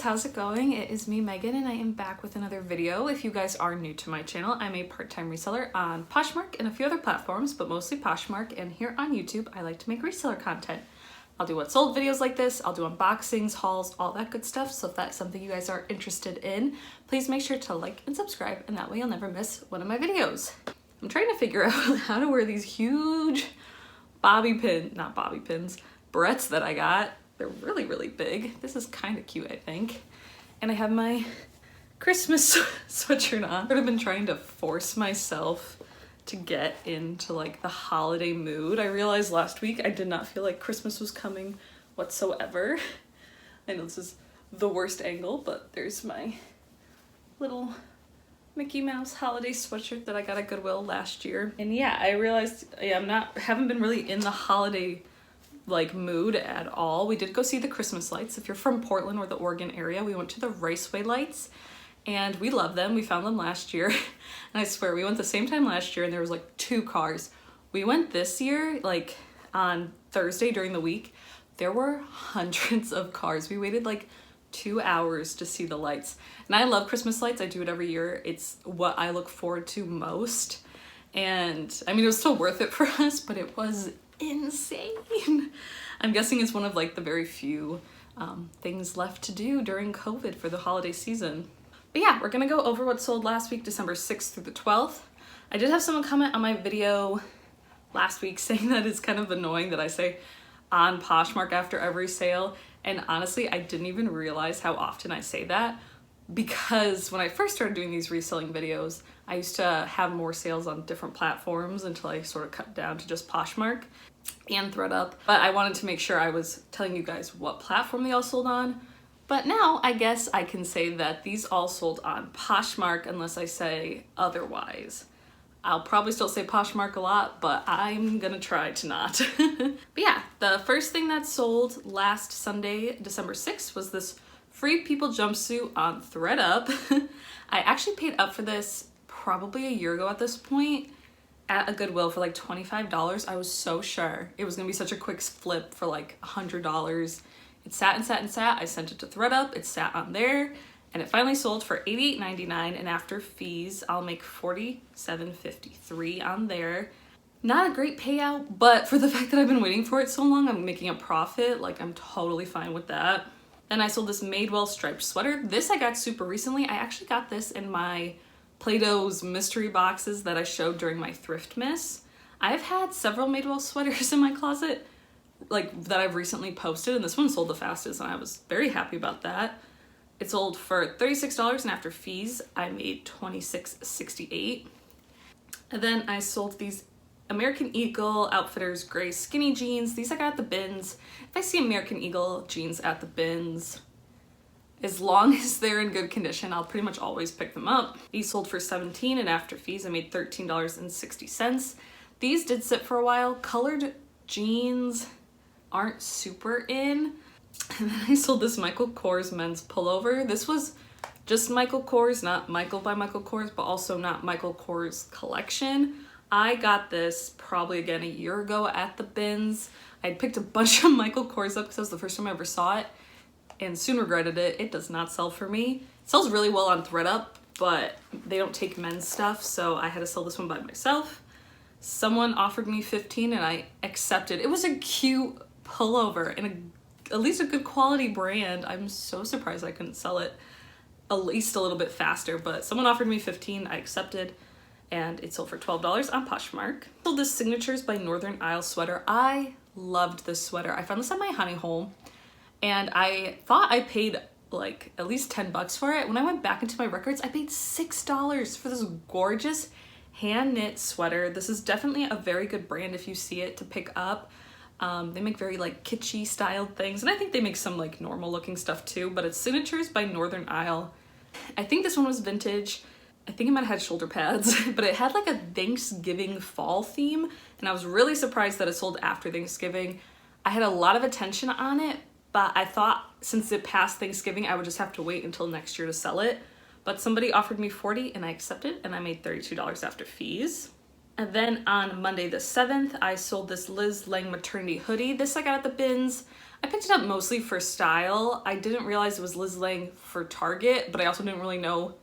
how's it going? It is me, Megan, and I am back with another video. If you guys are new to my channel, I'm a part-time reseller on Poshmark and a few other platforms, but mostly Poshmark, and here on YouTube, I like to make reseller content. I'll do what sold videos like this, I'll do unboxings, hauls, all that good stuff, so if that's something you guys are interested in, please make sure to like and subscribe, and that way you'll never miss one of my videos. I'm trying to figure out how to wear these huge barrettes that I got. They're really, really big. This is kind of cute, I think. And I have my Christmas sweatshirt on. I've sort of been trying to force myself to get into like the holiday mood. I realized last week I did not feel like Christmas was coming whatsoever. I know this is the worst angle, but there's my little Mickey Mouse holiday sweatshirt that I got at Goodwill last year. And yeah, I realized haven't been really in the holiday like mood at all. We did go see the Christmas lights. If you're from Portland or the Oregon area, we went to the Raceway lights and we love them. We found them last year and I swear we went the same time last year and there was like 2 cars. We went this year like on Thursday during the week. There were hundreds of cars. We waited like 2 hours to see the lights. And I love Christmas lights. I do it every year. It's what I look forward to most. And I mean, it was still worth it for us, but it was insane. I'm guessing it's one of like the very few things left to do during COVID for the holiday season. But yeah, we're gonna go over what sold last week, December 6th through the 12th. I did have someone comment on my video last week saying that it's kind of annoying that I say on Poshmark after every sale. And honestly, I didn't even realize how often I say that, because when I first started doing these reselling videos, I used to have more sales on different platforms until I sort of cut down to just Poshmark and ThredUP. But I wanted to make sure I was telling you guys what platform they all sold on. But now I guess I can say that these all sold on Poshmark unless I say otherwise. I'll probably still say Poshmark a lot, but I'm gonna try to not. But yeah, the first thing that sold last Sunday, December 6th, was this Free People jumpsuit on ThredUP. I actually paid up for this probably a year ago at this point at a Goodwill for like $25. I was so sure it was gonna be such a quick flip for like $100. It sat and sat and sat. I sent it to ThredUP, it sat on there, and it finally sold for $88.99, and after fees, I'll make $47.53 on there. Not a great payout, but for the fact that I've been waiting for it so long, I'm making a profit. Like, I'm totally fine with that. Then I sold this Madewell striped sweater. This I got super recently. I actually got this in my Play-Doh's mystery boxes that I showed during my thrift miss. I've had several Madewell sweaters in my closet, like that I've recently posted, and this one sold the fastest, and I was very happy about that. It sold for $36, and after fees, I made $26.68. And then I sold these American Eagle Outfitters gray skinny jeans. These I got at the bins. If I see American Eagle jeans at the bins, as long as they're in good condition, I'll pretty much always pick them up. These sold for $17, and after fees, I made $13.60. These did sit for a while. Colored jeans aren't super in. And then I sold this Michael Kors men's pullover. This was just Michael Kors, not Michael by Michael Kors, but also not Michael Kors collection. I got this probably again a year ago at the bins. I picked a bunch of Michael Kors up because that was the first time I ever saw it, and soon regretted it. It does not sell for me. It sells really well on ThredUP, but they don't take men's stuff, so I had to sell this one by myself. Someone offered me $15 and I accepted. It was a cute pullover and at least a good quality brand. I'm so surprised I couldn't sell it at least a little bit faster, but someone offered me $15, I accepted, and it sold for $12 on Poshmark. I sold this Signatures by Northern Isle sweater. I loved this sweater. I found this at my honey hole, and I thought I paid like at least 10 bucks for it. When I went back into my records, I paid $6 for this gorgeous hand knit sweater. This is definitely a very good brand if you see it to pick up. They make very like kitschy styled things, and I think they make some like normal looking stuff too, but it's Signatures by Northern Isle. I think this one was vintage. I think it might have had shoulder pads, but it had like a Thanksgiving fall theme, and I was really surprised that it sold after Thanksgiving. I had a lot of attention on it, but I thought since it passed Thanksgiving, I would just have to wait until next year to sell it. But somebody offered me $40 and I accepted, and I made $32 after fees. And then on Monday the 7th, I sold this Liz Lange Maternity hoodie. This I got at the bins. I picked it up mostly for style. I didn't realize it was Liz Lange for Target, but I also didn't really know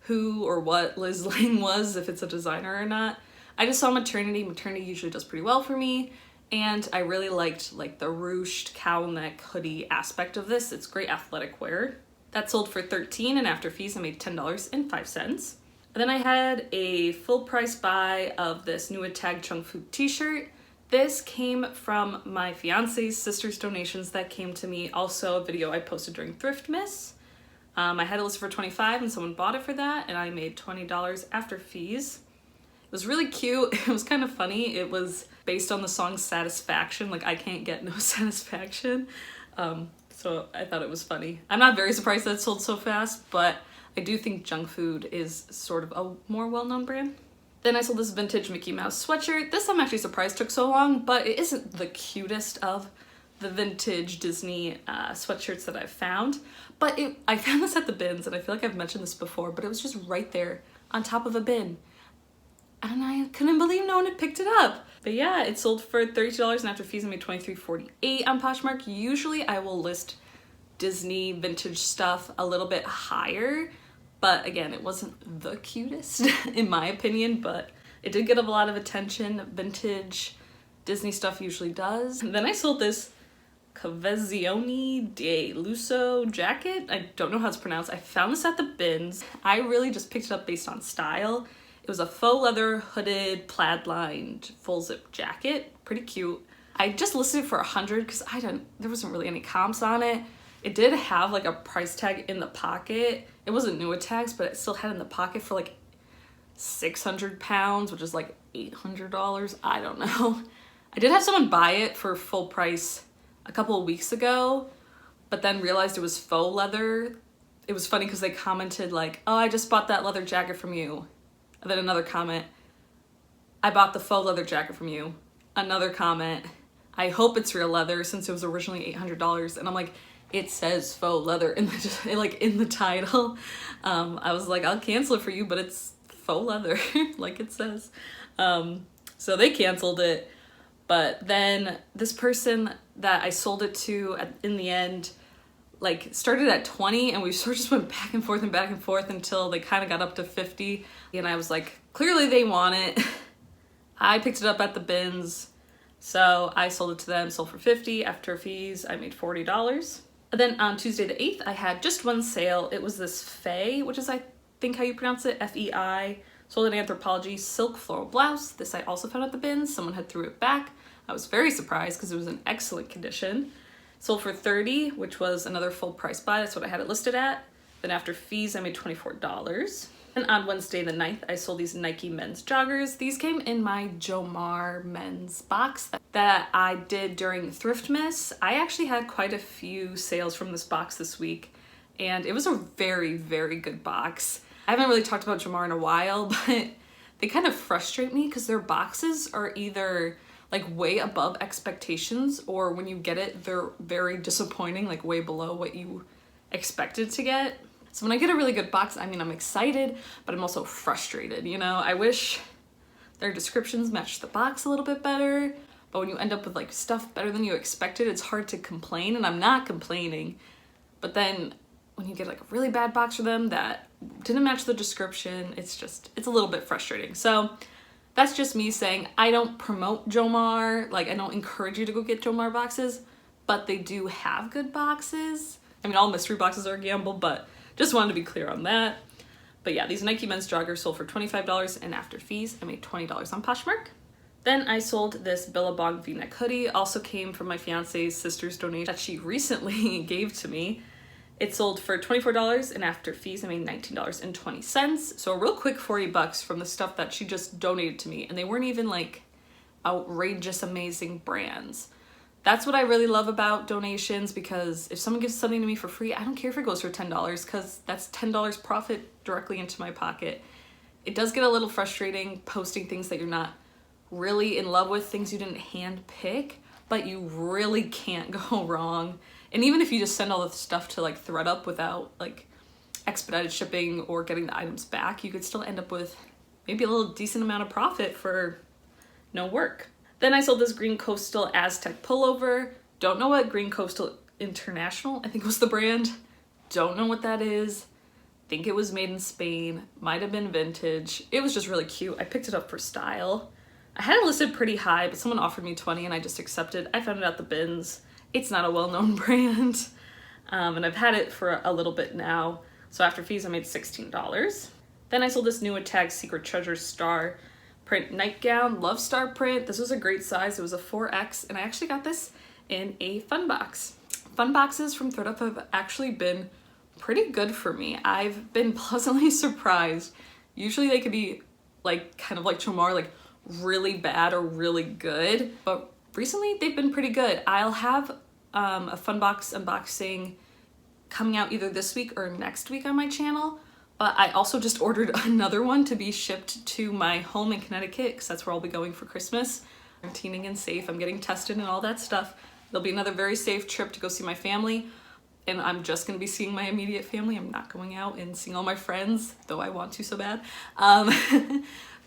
who or what Liz Lange was, if it's a designer or not. I just saw Maternity. Maternity usually does pretty well for me. And I really liked like the ruched cowl neck hoodie aspect of this. It's great athletic wear. That sold for $13, and after fees I made $10.05. And then I had a full price buy of this new tag Junkfood t-shirt. This came from my fiance's sister's donations that came to me. Also a video I posted during Thriftmas. I had it listed for $25 and someone bought it for that, and I made $20 after fees. It was really cute. It was kind of funny. It was based on the song Satisfaction, like I can't get no satisfaction. So I thought it was funny. I'm not very surprised that it sold so fast, but I do think Junkfood is sort of a more well-known brand. Then I sold this vintage Mickey Mouse sweatshirt. This I'm actually surprised took so long, but it isn't the cutest of the vintage Disney sweatshirts that I've found. But I found this at the bins, and I feel like I've mentioned this before, but it was just right there on top of a bin. And I couldn't believe no one had picked it up. But yeah, it sold for $32, and after fees I made $23.48 on Poshmark. Usually I will list Disney vintage stuff a little bit higher, but again, it wasn't the cutest in my opinion, but it did get a lot of attention. Vintage Disney stuff usually does. And then I sold this Confezioni de Lusso jacket. I don't know how it's pronounced. I found this at the bins. I really just picked it up based on style. It was a faux leather hooded plaid lined full zip jacket. Pretty cute. I just listed it for $100 because there wasn't really any comps on it. It did have like a price tag in the pocket. It wasn't new tags, but it still had in the pocket for like 600 pounds, which is like $800. I don't know. I did have someone buy it for full price a couple of weeks ago, but then realized it was faux leather. It was funny because they commented like, oh, I just bought that leather jacket from you. And then another comment, I bought the faux leather jacket from you. Another comment, I hope it's real leather since it was originally $800. And I'm like, it says faux leather in the title. I was like, I'll cancel it for you, but it's faux leather like it says. So they canceled it, but then this person that I sold it to in the end like started at 20, and we sort of just went back and forth until they kind of got up to 50, and I was like, clearly they want it. I picked it up at the bins, so I sold it to them, sold for $50. After fees I made $40. And then on Tuesday the 8th, I had just one sale. It was this Fay, which is I think how you pronounce it, F-E-I, sold an Anthropologie silk floral blouse. This I also found at the bins. Someone had threw it back. I was very surprised because it was in excellent condition. Sold for $30, which was another full price buy. That's what I had it listed at. Then after fees, I made $24. And on Wednesday the 9th, I sold these Nike men's joggers. These came in my Jomar men's box that I did during Thriftmas. I actually had quite a few sales from this box this week, and it was a very, very good box. I haven't really talked about Jomar in a while, but they kind of frustrate me because their boxes are either like way above expectations, or when you get it, they're very disappointing, like way below what you expected to get. So when I get a really good box, I mean, I'm excited, but I'm also frustrated, you know? I wish their descriptions matched the box a little bit better, but when you end up with like stuff better than you expected, it's hard to complain, and I'm not complaining. But then when you get like a really bad box for them that didn't match the description, it's a little bit frustrating. So that's just me saying I don't promote Jomar, like I don't encourage you to go get Jomar boxes, but they do have good boxes. I mean, all mystery boxes are a gamble, but just wanted to be clear on that. But yeah, these Nike men's joggers sold for $25, and after fees, I made $20 on Poshmark. Then I sold this Billa Bong V-neck hoodie, also came from my fiance's sister's donation that she recently gave to me. It sold for $24, and after fees, I made $19.20. So a real quick $40 from the stuff that she just donated to me, and they weren't even like outrageous, amazing brands. That's what I really love about donations, because if someone gives something to me for free, I don't care if it goes for $10, because that's $10 profit directly into my pocket. It does get a little frustrating posting things that you're not really in love with, things you didn't hand pick, but you really can't go wrong. And even if you just send all the stuff to like ThredUP without like expedited shipping or getting the items back, you could still end up with maybe a little decent amount of profit for no work. Then I sold this green coastal Aztec pullover. Don't know what Green Coastal International, I think was the brand. Don't know what that is. Think it was made in Spain. Might have been vintage. It was just really cute. I picked it up for style. I had it listed pretty high, but someone offered me 20 and I just accepted. I found it at the bins. It's not a well-known brand. And I've had it for a little bit now. So after fees, I made $16. Then I sold this new Tag Secret Treasure star print nightgown. Love star print. This was a great size. It was a 4X, and I actually got this in a fun box. Fun boxes from ThredUP have actually been pretty good for me. I've been pleasantly surprised. Usually they could be like kind of like Chomar, like really bad or really good, but recently they've been pretty good. I'll have a fun box unboxing coming out either this week or next week on my channel, but I also just ordered another one to be shipped to my home in Connecticut because that's where I'll be going for Christmas. Quarantining and safe. I'm getting tested and all that stuff. It'll be another very safe trip to go see my family, and I'm just gonna be seeing my immediate family. I'm not going out and seeing all my friends, though I want to so bad.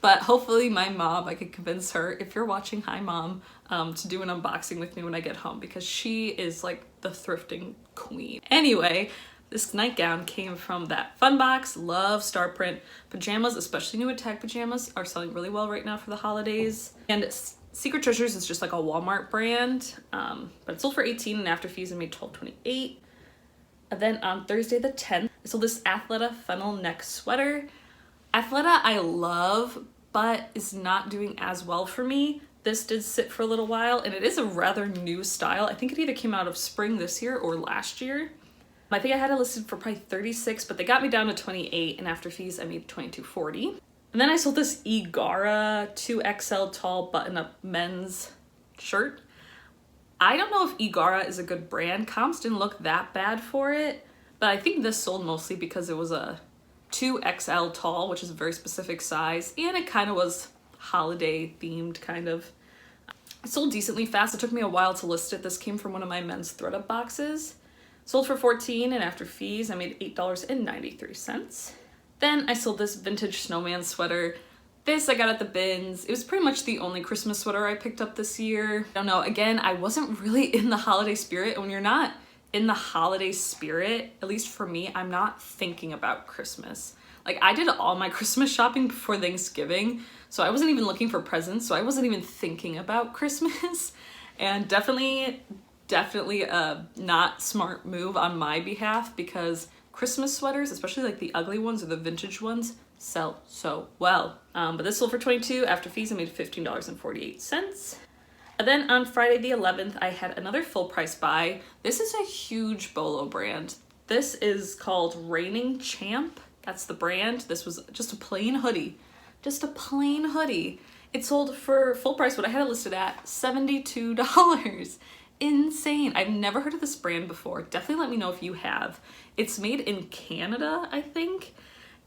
But hopefully my mom, I could convince her, if you're watching, hi mom, to do an unboxing with me when I get home because she is like the thrifting queen. Anyway, this nightgown came from that fun box. Love star print pajamas, especially new Tag pajamas are selling really well right now for the holidays. And Secret Treasures is just like a Walmart brand, but it sold for $18 and after fees I made $12.28. And then on Thursday the 10th, I sold this Athleta funnel neck sweater. Athleta I love, but is not doing as well for me. This did sit for a little while, and it is a rather new style. I think it either came out of spring this year or last year. I think I had it listed for probably $36, but they got me down to $28, and after fees I made $22.40. And then I sold this Egara 2XL tall button-up men's shirt. I don't know if Egara is a good brand. Comps didn't look that bad for it, but I think this sold mostly because it was a 2XL tall, which is a very specific size, and it kind of was holiday themed kind of. It sold decently fast. It took me a while to list it. This came from one of my men's ThredUP boxes. Sold for $14 and after fees I made $8.93. Then I sold this vintage snowman sweater. This I got at the bins. It was pretty much the only Christmas sweater I picked up this year. I don't know, again, I wasn't really in the holiday spirit. And when you're not in the holiday spirit, at least for me, I'm not thinking about Christmas. Like I did all my Christmas shopping before Thanksgiving, so I wasn't even looking for presents, so I wasn't even thinking about Christmas. And definitely a not smart move on my behalf because Christmas sweaters, especially like the ugly ones or the vintage ones, sell so well. But this sold for $22. After fees, I made $15.48. And then on Friday the 11th, I had another full price buy. This is a huge bolo brand. This is called Reigning Champ. That's the brand. This was just a plain hoodie. Just a plain hoodie. It sold for full price, but I had it listed at $72. Insane. I've never heard of this brand before. Definitely let me know if you have. It's made in Canada, I think.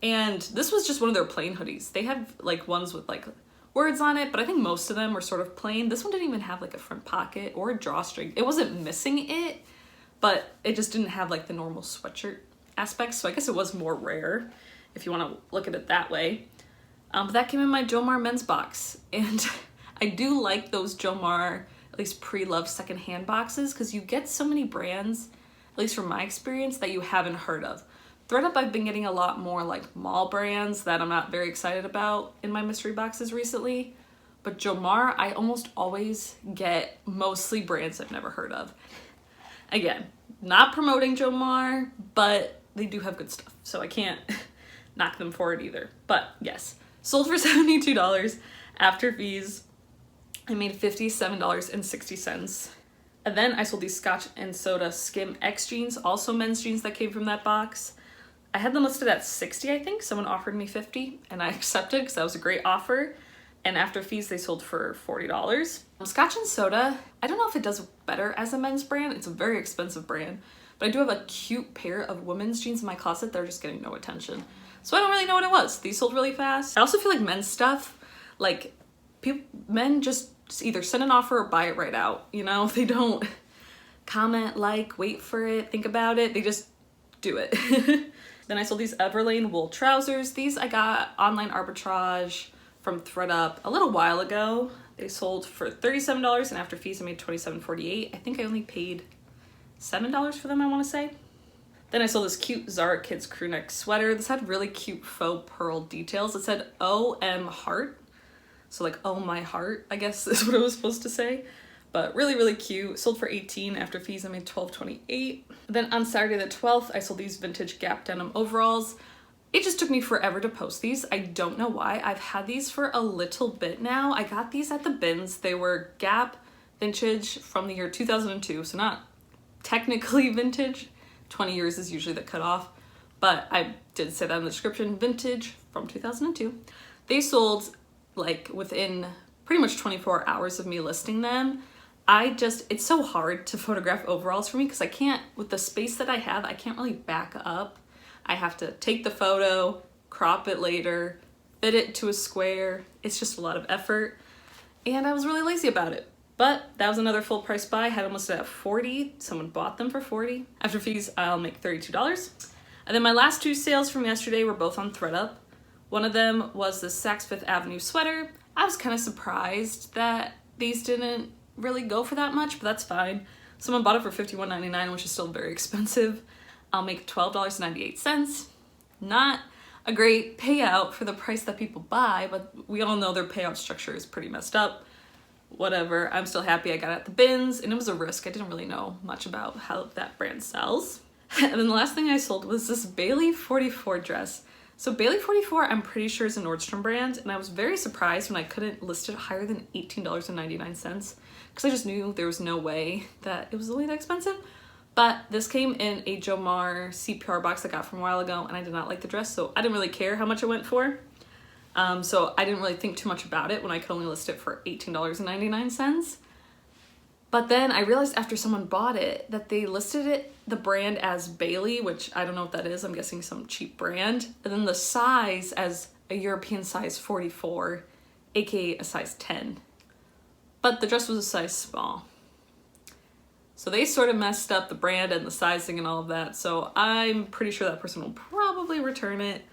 And this was just one of their plain hoodies. They have like ones with like words on it, but I think most of them were sort of plain. This one didn't even have like a front pocket or a drawstring. It wasn't missing it, but it just didn't have like the normal sweatshirt aspects. So I guess it was more rare if you want to look at it that way. But that came in my Jomar men's box. And I do like those Jomar, at least pre-loved secondhand boxes, because you get so many brands, at least from my experience, that you haven't heard of. ThredUP, I've been getting a lot more like mall brands that I'm not very excited about in my mystery boxes recently. But Jomar, I almost always get mostly brands I've never heard of. Again, not promoting Jomar, but they do have good stuff, so I can't knock them for it either. But yes, sold for $72. After fees, I made $57.60. And then I sold these Scotch and Soda Skim X jeans, also men's jeans that came from that box. I had them listed at $60, I think. Someone offered me $50 and I accepted because that was a great offer. And after fees, they sold for $40. Scotch and Soda, I don't know if it does better as a men's brand. It's a very expensive brand, but I do have a cute pair of women's jeans in my closet that are just getting no attention. So I don't really know what it was. These sold really fast. I also feel like men's stuff, like men just either send an offer or buy it right out. You know, they don't comment, like, wait for it, think about it. They just do it. Then I sold these Everlane wool trousers. These I got online arbitrage from ThredUP a little while ago. They sold for $37 and after fees I made $27.48. I think I only paid $7 for them, I want to say. Then I sold this cute Zara Kids Crewneck sweater. This had really cute faux pearl details. It said OM heart. So like, oh my heart, I guess is what it was supposed to say. But really, really cute. Sold for $18. After fees, I made $12.28. Then on Saturday the 12th, I sold these vintage Gap denim overalls. It just took me forever to post these. I don't know why. I've had these for a little bit now. I got these at the bins. They were Gap vintage from the year 2002. So not technically vintage. 20 years is usually the cutoff. But I did say that in the description. Vintage from 2002. They sold like within pretty much 24 hours of me listing them. It's so hard to photograph overalls for me because I can't, with the space that I have, I can't really back up. I have to take the photo, crop it later, fit it to a square. It's just a lot of effort. And I was really lazy about it. But that was another full price buy. I had them listed at $40. Someone bought them for $40. After fees, I'll make $32. And then my last two sales from yesterday were both on ThredUP. One of them was the Saks Fifth Avenue sweater. I was kind of surprised that these didn't really go for that much, but that's fine. Someone bought it for $51.99, which is still very expensive. I'll make $12.98. Not a great payout for the price that people buy, but we all know their payout structure is pretty messed up. Whatever, I'm still happy I got it at the bins, and it was a risk. I didn't really know much about how that brand sells. And then the last thing I sold was this Bailey 44 dress. So Bailey 44, I'm pretty sure is a Nordstrom brand, and I was very surprised when I couldn't list it higher than $18.99 because I just knew there was no way that it was really that expensive. But this came in a Jomar CPR box I got from a while ago, and I did not like the dress, so I didn't really care how much it went for. So I didn't really think too much about it when I could only list it for $18.99. But then I realized after someone bought it that they listed the brand as Bailey, which I don't know what that is. I'm guessing some cheap brand. And then the size as a European size 44, aka a size 10. But the dress was a size small. So they sort of messed up the brand and the sizing and all of that. So I'm pretty sure that person will probably return it.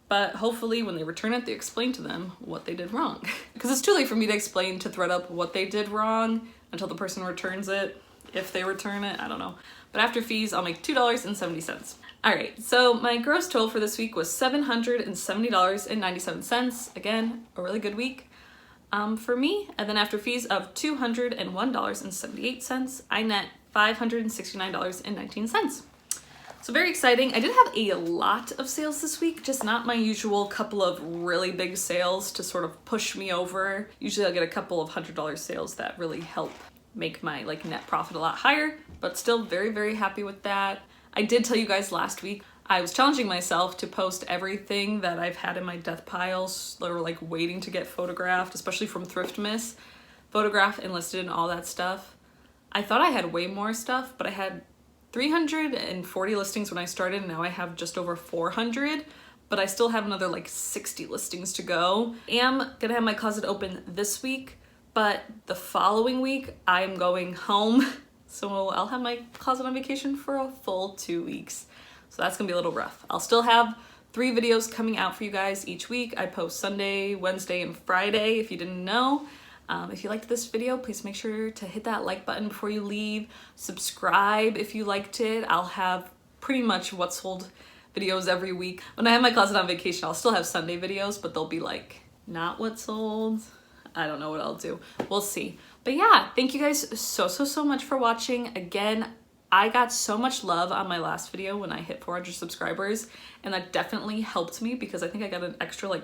But hopefully when they return it, they explain to them what they did wrong. Because it's too late for me to explain to ThredUP what they did wrong until the person returns it. If they return it, I don't know. But after fees, I'll make $2.70. All right, so my gross total for this week was $770.97. Again, a really good week for me. And then after fees of $201.78, I net $569.19. So very exciting. I did have a lot of sales this week, just not my usual couple of really big sales to sort of push me over. Usually I'll get a couple of $100 sales that really help make my net profit a lot higher, but still very, very happy with that. I did tell you guys last week, I was challenging myself to post everything that I've had in my death piles that were waiting to get photographed, especially from Thrift Miss, photographed and listed and all that stuff. I thought I had way more stuff, but I had 340 listings when I started, and now I have just over 400, but I still have another 60 listings to go. I am gonna have my closet open this week, but the following week I'm going home. So I'll have my closet on vacation for a full 2 weeks. So that's gonna be a little rough. I'll still have 3 videos coming out for you guys each week. I post Sunday, Wednesday, and Friday if you didn't know. If you liked this video, please make sure to hit that like button before you leave. Subscribe if you liked it. I'll have pretty much what's sold videos every week. When I have my closet on vacation, I'll still have Sunday videos, but they'll be not what's sold. I don't know what I'll do. We'll see. But yeah, thank you guys so much for watching. Again, I got so much love on my last video when I hit 400 subscribers, and that definitely helped me because I think I got an extra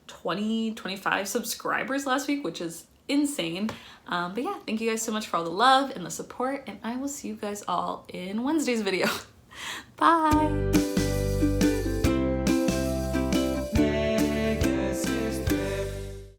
25 subscribers last week, which is insane. But yeah, thank you guys so much for all the love and the support, and I will see you guys all in Wednesday's video. Bye.